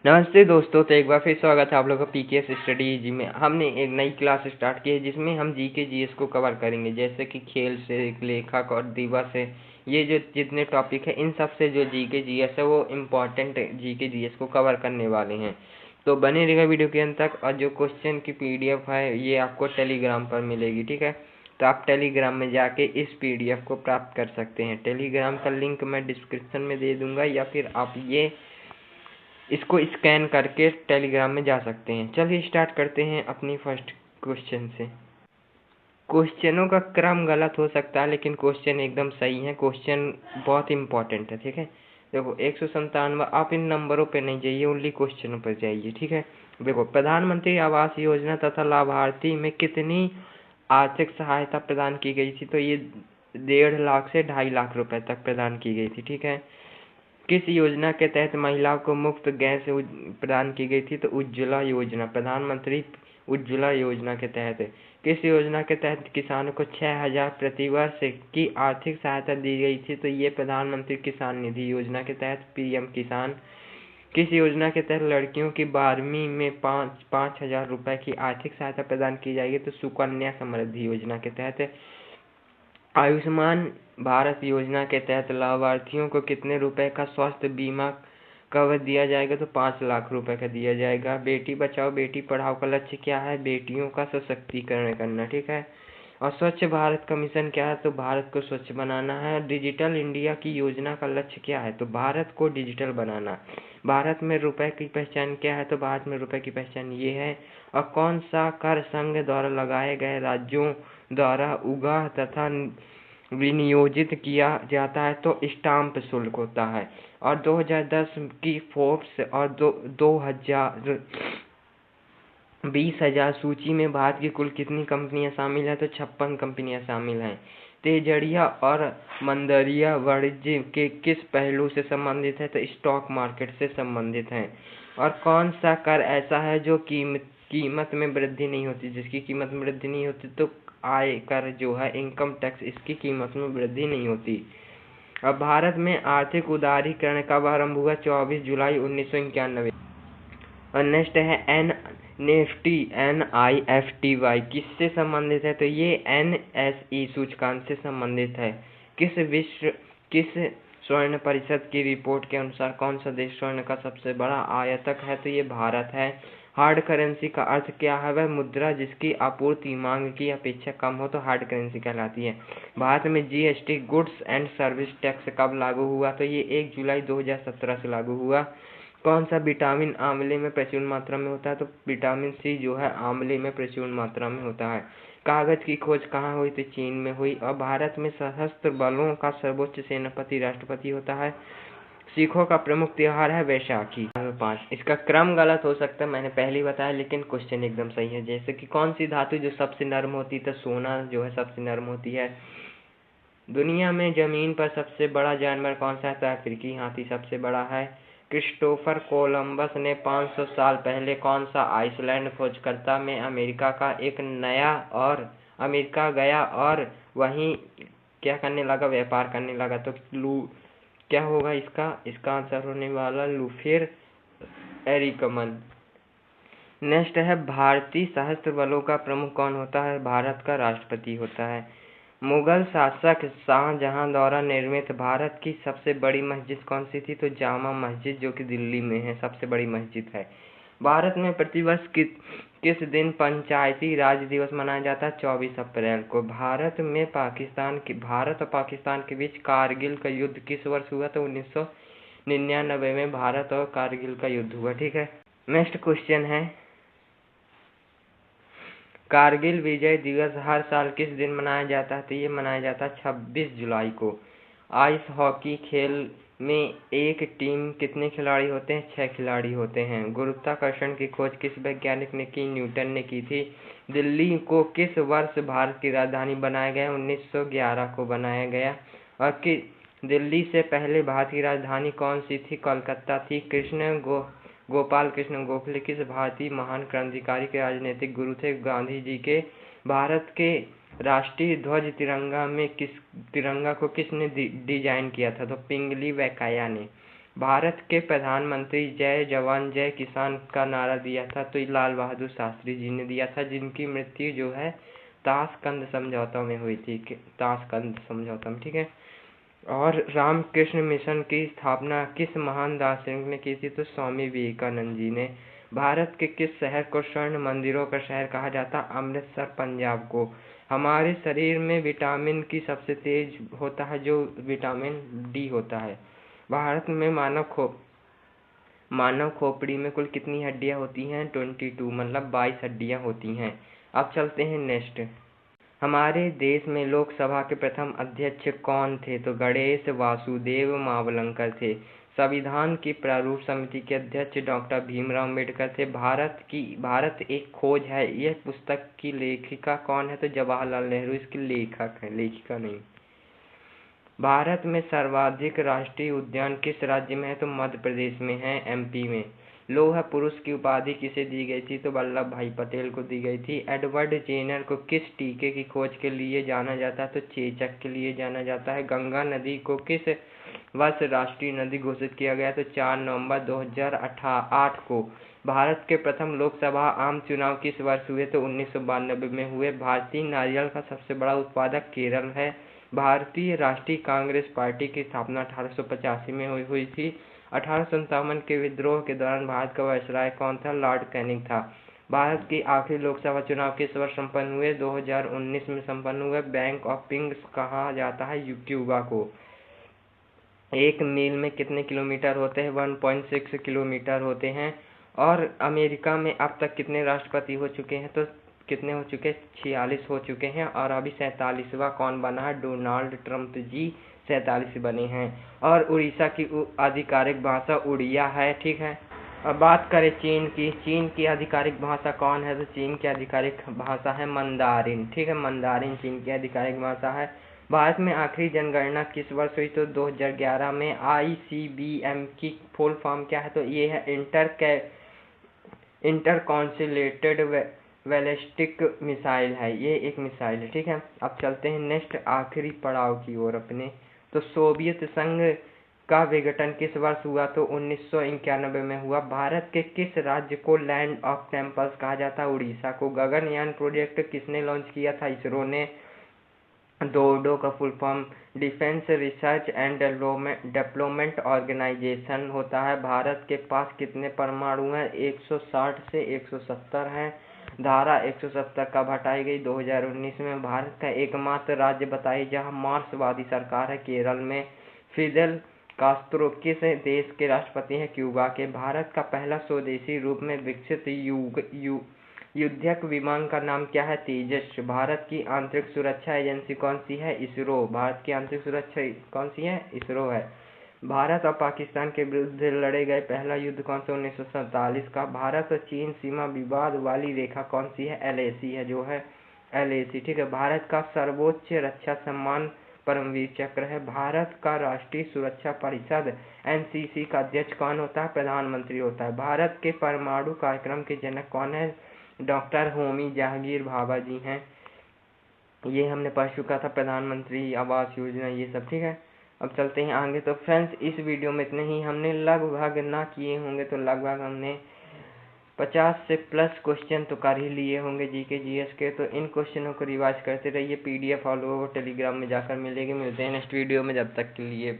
नमस्ते दोस्तों, तो एक बार फिर स्वागत है आप लोगों का पीकेएस स्टडी जी में। हमने एक नई क्लास स्टार्ट की है जिसमें हम जीके जीएस को कवर करेंगे, जैसे कि खेल से, लेखक और दिवस से। ये जो जितने टॉपिक है इन सब से जो जीके जीएस है वो इम्पोर्टेंट जीके जीएस को कवर करने वाले हैं। तो बने रहेगा वीडियो के अंत तक। और जो क्वेश्चन की पीडीएफ है ये आपको टेलीग्राम पर मिलेगी, ठीक है। तो आप टेलीग्राम में जाके इस पीडीएफ को प्राप्त कर सकते हैं। टेलीग्राम का लिंक मैं डिस्क्रिप्शन में दे दूंगा, या फिर आप ये इसको स्कैन करके टेलीग्राम में जा सकते हैं। चलिए स्टार्ट करते हैं अपनी फर्स्ट क्वेश्चन से। क्वेश्चनों का क्रम गलत हो सकता है लेकिन क्वेश्चन एकदम सही है। क्वेश्चन बहुत इंपॉर्टेंट है, ठीक है। देखो 197, आप इन नंबरों पे नहीं जाइए, ओनली क्वेश्चनों पर जाइए, ठीक है। देखो, प्रधानमंत्री आवास योजना तथा लाभार्थी में कितनी आर्थिक सहायता प्रदान की गई थी? तो ये 1.5 लाख से 2.5 लाख रुपए तक प्रदान की गई थी, ठीक है। किस योजना के तहत महिलाओं को मुफ्त गैस प्रदान की गई थी? तो उज्ज्वला योजना, प्रधानमंत्री उज्ज्वला योजना के तहत। किस योजना के तहत किसानों को 6,000 प्रतिवर्ष की आर्थिक सहायता दी गई थी? तो ये प्रधानमंत्री किसान निधि योजना के तहत, पीएम किसान। किस योजना के तहत लड़कियों की 12वीं में 5,000 रुपए की आर्थिक सहायता प्रदान की जाएगी? तो सुकन्या समृद्धि योजना के तहत। आयुष्मान भारत योजना के तहत लाभार्थियों को कितने रुपए का स्वास्थ्य बीमा कवर दिया जाएगा? तो 5 लाख रुपए का दिया जाएगा। बेटी बचाओ बेटी पढ़ाओ का लक्ष्य क्या है? बेटियों का सशक्तिकरण करना, ठीक है। और स्वच्छ भारत का मिशन क्या है? तो भारत को स्वच्छ बनाना है। डिजिटल इंडिया की योजना का लक्ष्य क्या है? तो भारत को डिजिटल बनाना। भारत में रुपए की पहचान क्या है? तो भारत में रुपए की पहचान ये है। और कौन सा कर संघ द्वारा लगाए गए राज्यों द्वारा उगाह तथा विनियोजित किया जाता है? तो स्टाम्प शुल्क होता है। और 2010 की फोर्ब्स और 20,000 सूची में भारत की कुल कितनी कंपनियां शामिल है? तो 56 कंपनियां शामिल हैं। तेजड़िया और मंदरिया वाणिज्य के किस पहलू से संबंधित है? तो स्टॉक मार्केट से संबंधित है। और कौन सा कर ऐसा है जो कीमत में वृद्धि नहीं होती? जिसकी कीमत में वृद्धि नहीं होती तो आय कर जो है, इनकम टैक्स, इसकी कीमत में वृद्धि नहीं होती। अब भारत में आर्थिक उदारीकरण कब आरंभ हुआ? 24 जुलाई 1991। और नेक्स्ट है निफ्टी, NIFTY किससे संबंधित है? तो ये NSE सूचकांक से संबंधित है। किस स्वर्ण परिषद की रिपोर्ट के अनुसार कौन सा देश स्वर्ण का सबसे बड़ा आयातक है? तो ये भारत है। हार्ड करेंसी का अर्थ क्या है? वह मुद्रा जिसकी आपूर्ति मांग की अपेक्षा कम हो तो हार्ड करेंसी कहलाती है। भारत में GST, goods and service tax कब लागू हुआ? तो ये 1 जुलाई 2017 से लागू हुआ। कौन सा विटामिन आंवले में प्रचुर मात्रा में होता है? तो विटामिन सी जो है आंवले में प्रचुर मात्रा में होता है। कागज की खोज कहाँ हुई? तो चीन में हुई। और भारत में सशस्त्र बलों का सर्वोच्च सेनापति राष्ट्रपति होता है। सिखों का प्रमुख त्योहार है वैशाखी। 5, इसका क्रम गलत हो सकता है, मैंने पहले ही बताया, लेकिन क्वेश्चन एकदम सही है। जैसे कि कौन सी धातु जो सबसे नर्म होती है? तो सोना जो है सबसे नर्म होती है। दुनिया में जमीन पर सबसे बड़ा जानवर कौन सा है? तो अफ्रीकी हाथी सबसे बड़ा है। क्रिस्टोफर कोलंबस ने 500 साल पहले कौन सा आइसलैंड खोजकर्ता में अमेरिका गया और वहीं क्या करने लगा? व्यापार करने लगा। तो क्या होगा इसका आंसर होने वाला लूफिर एरिकमन। नेक्स्ट है भारतीय सशस्त्र बलों का प्रमुख कौन होता है? भारत का राष्ट्रपति होता है। मुगल शासक शाहजहां द्वारा निर्मित भारत की सबसे बड़ी मस्जिद कौन सी थी? तो जामा मस्जिद, जो कि दिल्ली में है, सबसे बड़ी मस्जिद है। भारत में प्रतिवर्ष किस दिन पंचायती राज दिवस मनाया जाता है? 24 अप्रैल को। भारत और पाकिस्तान के बीच कारगिल का युद्ध किस वर्ष हुआ? तो 1999 में भारत और कारगिल का युद्ध हुआ, ठीक है। नेक्स्ट क्वेश्चन है, कारगिल विजय दिवस हर साल किस दिन मनाया जाता है? तो ये मनाया जाता है 26 जुलाई को। आइस हॉकी खेल में एक टीम कितने खिलाड़ी होते हैं? 6 खिलाड़ी होते हैं। गुरुत्वाकर्षण की खोज किस वैज्ञानिक ने की? न्यूटन ने की थी। दिल्ली को किस वर्ष भारत की राजधानी बनाया गया? 1911 को बनाया गया। और दिल्ली से पहले भारत की राजधानी कौन सी थी? कोलकाता थी। गोपाल कृष्ण गोखले किस भारतीय महान क्रांतिकारी के राजनीतिक गुरु थे? गांधी जी के। भारत के राष्ट्रीय ध्वज तिरंगा को किसने डिजाइन किया था? तो पिंगली वेंकैया ने। भारत के प्रधानमंत्री जय जवान जय किसान का नारा दिया था तो लाल बहादुर शास्त्री जी ने दिया था, जिनकी मृत्यु जो है ताशकंद समझौता में हुई थी, ताशकंद समझौता में, ठीक है। और रामकृष्ण मिशन की स्थापना किस महान दार्शनिक ने की थी, तो स्वामी विवेकानंद जी ने। भारत के किस शहर को स्वर्ण मंदिरों का शहर कहा जाता, अमृतसर पंजाब को। हमारे शरीर में विटामिन की सबसे तेज होता है जो विटामिन डी होता है। भारत में मानव खोपड़ी में कुल कितनी हड्डियां होती हैं, 22, मतलब 22 हड्डियां होती हैं। अब चलते हैं नेक्स्ट। हमारे देश में लोकसभा के प्रथम अध्यक्ष कौन थे, तो गणेश वासुदेव मावलंकर थे। संविधान की प्रारूप समिति के अध्यक्ष डॉक्टर भीमराव अम्बेडकर थे। भारत एक खोज है, यह पुस्तक की लेखिका कौन है, तो जवाहरलाल नेहरू इसकी लेखक है, लेखिका नहीं। भारत में सर्वाधिक राष्ट्रीय उद्यान किस राज्य में है, तो मध्य प्रदेश में है, एमपी में। लौह पुरुष की उपाधि किसे दी गई थी, तो वल्लभ भाई पटेल को दी गई थी। एडवर्ड जेनर को किस टीके की खोज के लिए जाना जाता है, तो चेचक के लिए जाना जाता है। गंगा नदी को किस वर्ष राष्ट्रीय नदी घोषित किया गया, तो 4 नवंबर 2008 को। भारत के प्रथम लोकसभा आम चुनाव किस वर्ष हुए, तो 1992 में हुए। भारतीय नारियल का सबसे बड़ा उत्पादक केरल है। भारतीय राष्ट्रीय कांग्रेस पार्टी की स्थापना 1885 में हुई थी। 1857 के विद्रोह के दौरान भारत का वायसराय कौन था, लॉर्ड कैनिंग था। भारत के आखिरी लोकसभा चुनाव किस वर्ष संपन्न हुए, 2019 में संपन्न हुए। बैंक ऑफ पिंग्स कहा जाता है क्यूबा को। एक मील में कितने किलोमीटर होते हैं, 1.6 किलोमीटर होते हैं। और अमेरिका में अब तक कितने राष्ट्रपति हो चुके हैं, तो कितने हो चुके, 46 हो चुके हैं। और अभी 47वां कौन बना है, डोनाल्ड ट्रंप जी 47 बने हैं। और उड़ीसा की आधिकारिक भाषा उड़िया है, ठीक है। अब बात करें चीन की आधिकारिक भाषा कौन है, तो चीन की आधिकारिक भाषा है मंदारिन, ठीक है। मंदारिन चीन की आधिकारिक भाषा है। भारत में आखिरी जनगणना किस वर्ष हुई, तो 2011 में। ICBM की फुल फॉर्म क्या है, तो ये है इंटर कॉन्सिलेटेड बैलिस्टिक मिसाइल है, ये एक मिसाइल है, ठीक है। अब चलते हैं नेक्स्ट आखिरी पड़ाव की ओर अपने। तो सोवियत संघ का विघटन किस वर्ष हुआ, तो 1991 में हुआ। भारत के किस राज्य को लैंड ऑफ टेम्पल्स कहा जाता है, उड़ीसा को। गगनयान प्रोजेक्ट किसने लॉन्च किया था, इसरो ने। डोडो का full form defence research and development organisation होता है। भारत के पास कितने परमाणु हैं, 160 से 170 हैं। धारा 170 कब हटाई गई, 2019 में। भारत का एकमात्र राज्य बताइए जहां मार्क्सवादी सरकार है, केरल में। फिदेल कास्त्रो किस देश के राष्ट्रपति हैं, क्यूबा के। भारत का पहला स्वदेशी रूप में विकसित युद्धक विमान का नाम क्या है, तेजस। भारत की आंतरिक सुरक्षा एजेंसी कौन सी है, इसरो। भारत की आंतरिक सुरक्षा कौन सी है, इसरो है। भारत और पाकिस्तान के विरुद्ध लड़े गए पहला युद्ध कौन सा, 1947 का। भारत और चीन सीमा विवाद वाली रेखा कौन सी है, LAC है, जो है LAC, ठीक है। भारत का सर्वोच्च रक्षा सम्मान परमवीर चक्र है। भारत का राष्ट्रीय सुरक्षा परिषद NCC का अध्यक्ष कौन होता है, प्रधानमंत्री होता है। भारत के परमाणु कार्यक्रम के जनक कौन है, डॉक्टर होमी जहांगीर भाभा जी हैं। ये हमने पढ़ चुका था, प्रधानमंत्री आवास योजना, ये सब, ठीक है। अब चलते हैं आगे। तो फ्रेंड्स इस वीडियो में इतने ही। हमने लगभग ना किए होंगे तो लगभग हमने 50 से प्लस क्वेश्चन तो कर ही लिए होंगे GK GS के। तो इन क्वेश्चनों को रिवाइज करते रहिए। PDF और लोगों को टेलीग्राम में जाकर मिलेंगे। मिलते हैं नेक्स्ट वीडियो में, जब तक के लिए